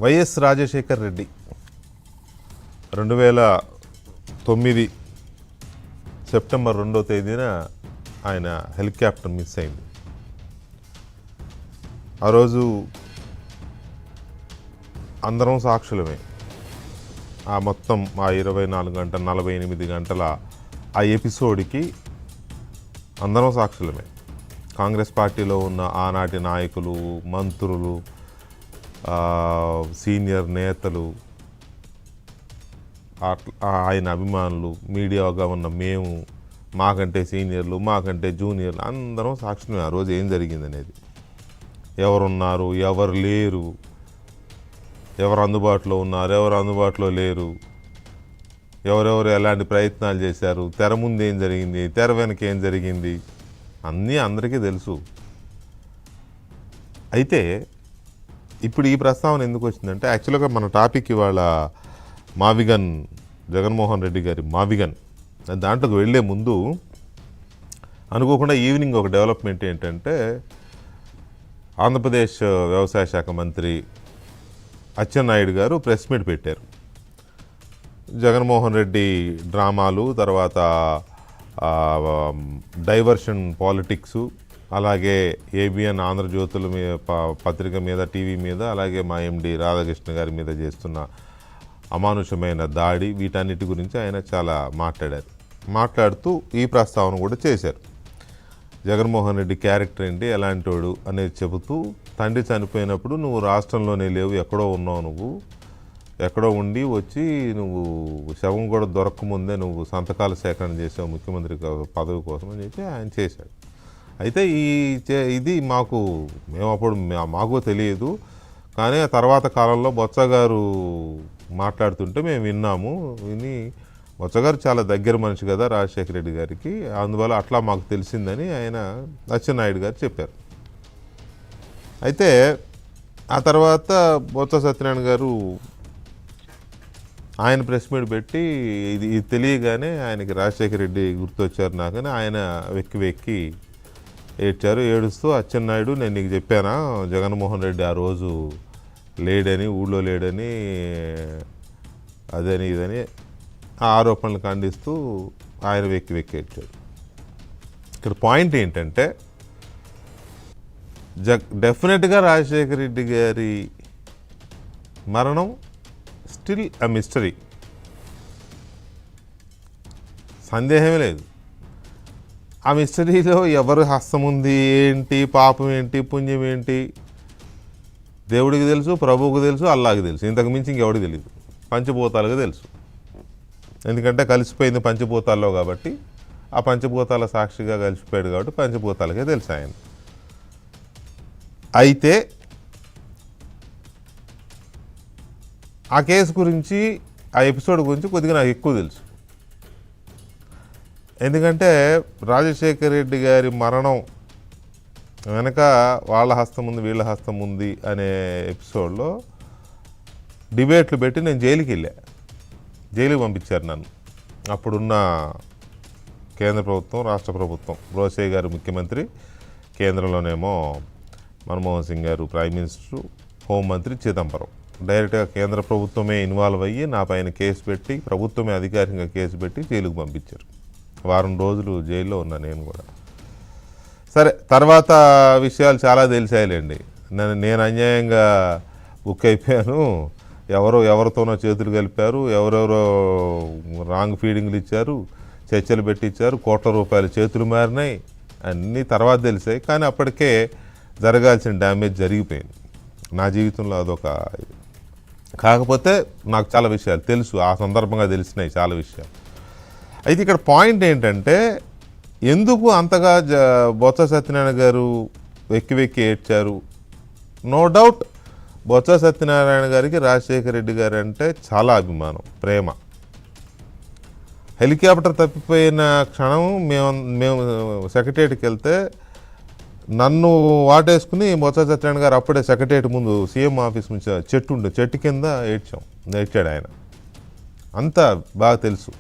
YS Rajasekhar Reddy 2009 September 2వ తేదీన ఆయన హెలికాప్టర్ మిస్ అయింది. ఆ రోజు అందరం సాక్షులమే. ఆ మొత్తం ఆ 24 గంటల 48 గంటల ఆ ఎపిసోడ్కి అందరం సాక్షులమే. కాంగ్రెస్ పార్టీలో ఉన్న ఆనాటి నాయకులు, మంత్రులు, సీనియర్ నేతలు, ఆయన అభిమానులు, మీడియాగా ఉన్న మేము, మాకంటే సీనియర్లు, మాకంటే జూనియర్లు అందరం సాక్షులమే. ఆ రోజు ఏం జరిగింది అనేది, ఎవరున్నారు, ఎవరు లేరు, ఎవరు అందుబాటులో ఉన్నారు, ఎవరు అందుబాటులో లేరు, ఎవరెవరు ఎలాంటి ప్రయత్నాలు చేశారు, తెర ముందు ఏం జరిగింది, తెర వెనక ఏం జరిగింది, అన్నీ అందరికీ తెలుసు. అయితే ఇప్పుడు ఈ ప్రస్తావన ఎందుకు వచ్చిందంటే, యాక్చువల్గా మన టాపిక్ ఇవాళ మావిగన్, జగన్మోహన్ రెడ్డి గారి మావిగన్. దాంట్లోకి వెళ్ళే ముందు అనుకోకుండా ఈవినింగ్ ఒక డెవలప్మెంట్ ఏంటంటే, ఆంధ్రప్రదేశ్ వ్యవసాయ శాఖ మంత్రి అచ్చెన్నాయుడు గారు ప్రెస్ మీట్ పెట్టారు. జగన్మోహన్ రెడ్డి డ్రామాలు, తర్వాత డైవర్షన్ పాలిటిక్స్, అలాగే ఏబిఎన్ ఆంధ్రజ్యోతుల మీద పత్రిక మీద, టీవీ మీద, అలాగే మా ఎండి రాధాకృష్ణ గారి మీద చేస్తున్న అమానుషమైన దాడి, వీటన్నిటి గురించి ఆయన చాలా మాట్లాడారు. మాట్లాడుతూ ఈ ప్రస్తావన కూడా చేశారు. జగన్మోహన్ రెడ్డి క్యారెక్టర్ ఏంటి, ఎలాంటోడు అనేది చెబుతూ, తండ్రి చనిపోయినప్పుడు నువ్వు రాష్ట్రంలోనే లేవు, ఎక్కడో ఉన్నావు, నువ్వు ఎక్కడో ఉండి వచ్చి నువ్వు శవం కూడా దొరకముందే నువ్వు సంతకాల సేకరణ చేసావు ముఖ్యమంత్రి పదవి కోసం అని చెప్పి ఆయన చేశాడు. అయితే ఇది మేము అప్పుడు మాకు తెలియదు, కానీ ఆ తర్వాత కాలంలో బొత్స గారు మాట్లాడుతుంటే మేము విని బొత్స గారు చాలా దగ్గర మనిషి కదా రాజశేఖర రెడ్డి గారికి, అందువల్ల అట్లా మాకు తెలిసిందని ఆయన అచ్చెన్నాయుడు గారు చెప్పారు. అయితే ఆ తర్వాత బొత్స సత్యనారాయణ గారు ఆయన ప్రెస్ మీట్ పెట్టి ఇది తెలియగానే ఆయనకి రాజశేఖర రెడ్డి గుర్తొచ్చారు నాకని ఆయన వెక్కి ఏడ్చారు. ఏడుస్తూ, అచ్చెన్నాయుడు నేను నీకు చెప్పానా జగన్మోహన్ రెడ్డి ఆ రోజు లేడని, ఊళ్ళో లేడని, అదని ఇదని ఆ ఆరోపణలు ఖండిస్తూ ఆయన వెక్కి ఏడ్చాడు. ఇక్కడ పాయింట్ ఏంటంటే, డెఫినెట్గా రాజశేఖర రెడ్డి గారి మరణం స్టిల్ అ మిస్టరీ, సందేహమే లేదు. ఆ మిస్టరీలో ఎవరు హస్తం ఉంది, ఏంటి, పాపం ఏంటి, పుణ్యం ఏంటి, దేవుడికి తెలుసు, ప్రభువుకు తెలుసు, అల్లాకి తెలుసు. ఇంతకు మించి ఇంకెవడికి తెలియదు. పంచభూతాలకు తెలుసు, ఎందుకంటే కలిసిపోయింది పంచభూతాల్లో కాబట్టి, ఆ పంచభూతాల సాక్షిగా కలిసిపోయాడు కాబట్టి పంచభూతాలకే తెలుసు ఆయన. అయితే ఆ కేసు గురించి, ఆ ఎపిసోడ్ గురించి కొద్దిగా నాకు ఎక్కువ తెలుసు. ఎందుకంటే రాజశేఖర రెడ్డి గారి మరణం వెనక వాళ్ళ హస్తం ఉంది, వీళ్ళ హస్తం ఉంది అనే ఎపిసోడ్లో డిబేట్లు పెట్టి నేను జైలుకి జైలుకి పంపించారు నన్ను. అప్పుడున్న కేంద్ర ప్రభుత్వం, రాష్ట్ర ప్రభుత్వం, రోసయ్య గారు ముఖ్యమంత్రి, కేంద్రంలోనేమో మన్మోహన్ సింగ్ గారు ప్రైమ్ మినిస్టరు, హోంమంత్రి చిదంబరం. డైరెక్ట్గా కేంద్ర ప్రభుత్వమే ఇన్వాల్వ్ అయ్యి నా పైన కేసు పెట్టి, ప్రభుత్వమే అధికారికంగా కేసు పెట్టి జైలుకు పంపించారు. వారం రోజులు జైల్లో ఉన్నా నేను కూడా. సరే, తర్వాత విషయాలు చాలా తెలిసాయిలేండి. నేను అన్యాయంగా బుక్ అయిపోయాను, ఎవరితోనో చేతులు కలిపారు, ఎవరెవరో రాంగ్ ఫీడింగ్లు ఇచ్చారు, చర్చలు పెట్టించారు, కోట్ల రూపాయలు చేతులు మారినాయి, అన్నీ తర్వాత తెలిసాయి. కానీ అప్పటికే జరగాల్సిన డ్యామేజ్ జరిగిపోయింది నా జీవితంలో. అదొక కాకపోతే నాకు చాలా విషయాలు తెలుసు, ఆ సందర్భంగా తెలిసినాయి చాలా విషయాలు. అయితే ఇక్కడ పాయింట్ ఏంటంటే, ఎందుకు అంతగా బొత్స సత్యనారాయణ గారు వెక్కి ఏడ్చారు? నో డౌట్ బొత్స సత్యనారాయణ గారికి రాజశేఖర రెడ్డి గారు అంటే చాలా అభిమానం, ప్రేమ. హెలికాప్టర్ తప్పిపోయిన క్షణం మేము సెక్రటేరియట్కి వెళ్తే నన్ను వాటేసుకుని బొత్స సత్యనారాయణ గారు అప్పుడే సెక్రటేరియట్ ముందు సీఎం ఆఫీస్ నుంచి చెట్టు కింద ఏడ్చాడు ఆయన. అంతా బాగా తెలుసు,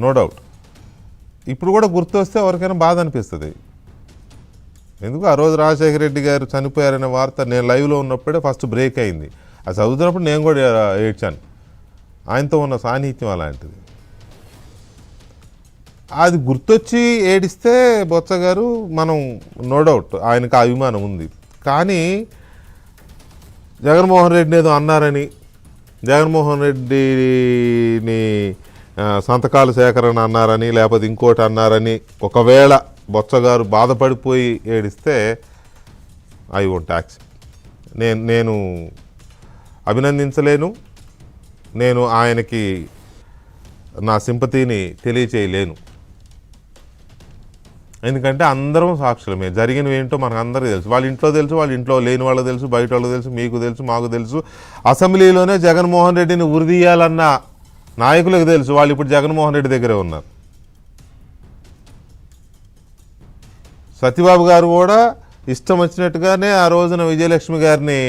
నో డౌట్. ఇప్పుడు కూడా గుర్తొస్తే ఎవరికైనా బాధ అనిపిస్తుంది. ఎందుకు ఆ రోజు రాజశేఖర రెడ్డి గారు చనిపోయారనే వార్త నేను లైవ్లో ఉన్నప్పుడే ఫస్ట్ బ్రేక్ అయింది. అది చదువుతున్నప్పుడు నేను కూడా ఏడ్చాను. ఆయనతో ఉన్న సాన్నిహిత్యం అలాంటిది. అది గుర్తొచ్చి ఏడిస్తే బొత్స గారు మనం నో డౌట్ ఆయనకు అభిమానం ఉంది. కానీ జగన్మోహన్ రెడ్డిని ఏదో అన్నారని, జగన్మోహన్ రెడ్డిని సంతకాల సేకరణ అన్నారని, లేకపోతే ఇంకోటి అన్నారని ఒకవేళ బొత్స గారు బాధపడిపోయి ఏడిస్తే ఐ వోంట్ యాక్సెప్ట్. నేను అభినందించలేను, నేను ఆయనకి నా సింపతిని తెలియచేయలేను. ఎందుకంటే అందరం సాక్షులమే, జరిగినవి ఏంటో మనకు అందరికీ తెలుసు. వాళ్ళ ఇంట్లో తెలుసు, వాళ్ళ ఇంట్లో లేని వాళ్ళకి తెలుసు, బయట వాళ్ళకి తెలుసు, మీకు తెలుసు, మాకు తెలుసు. అసెంబ్లీలోనే జగన్మోహన్ రెడ్డిని ఉరిదీయాలన్న నాయకులకు తెలుసు, వాళ్ళు ఇప్పుడు జగన్మోహన్ రెడ్డి దగ్గరే ఉన్నారు. సత్యబాబు గారు కూడా ఇష్టం వచ్చినట్టుగానే ఆ రోజున విజయలక్ష్మి గారిని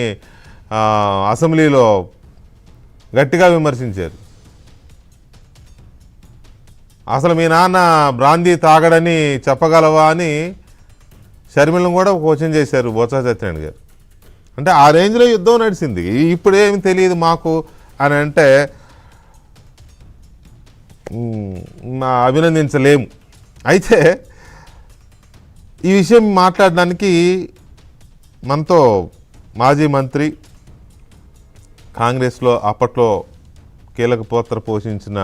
అసెంబ్లీలో గట్టిగా విమర్శించారు. అసలు మీ నాన్న బ్రాందీ తాగడని చెప్పగలవా అని షర్మిలను కూడా క్వశ్చన్ చేశారు బొత్స సత్యనారాయణ గారు. అంటే ఆ రేంజ్లో యుద్ధం నడిచింది. ఇప్పుడు ఏమి తెలియదు మాకు అని అంటే అభినందించలేము. అయితే ఈ విషయం మాట్లాడడానికి మనతో మాజీ మంత్రి, కాంగ్రెస్లో అప్పట్లో కీలక పాత్ర పోషించిన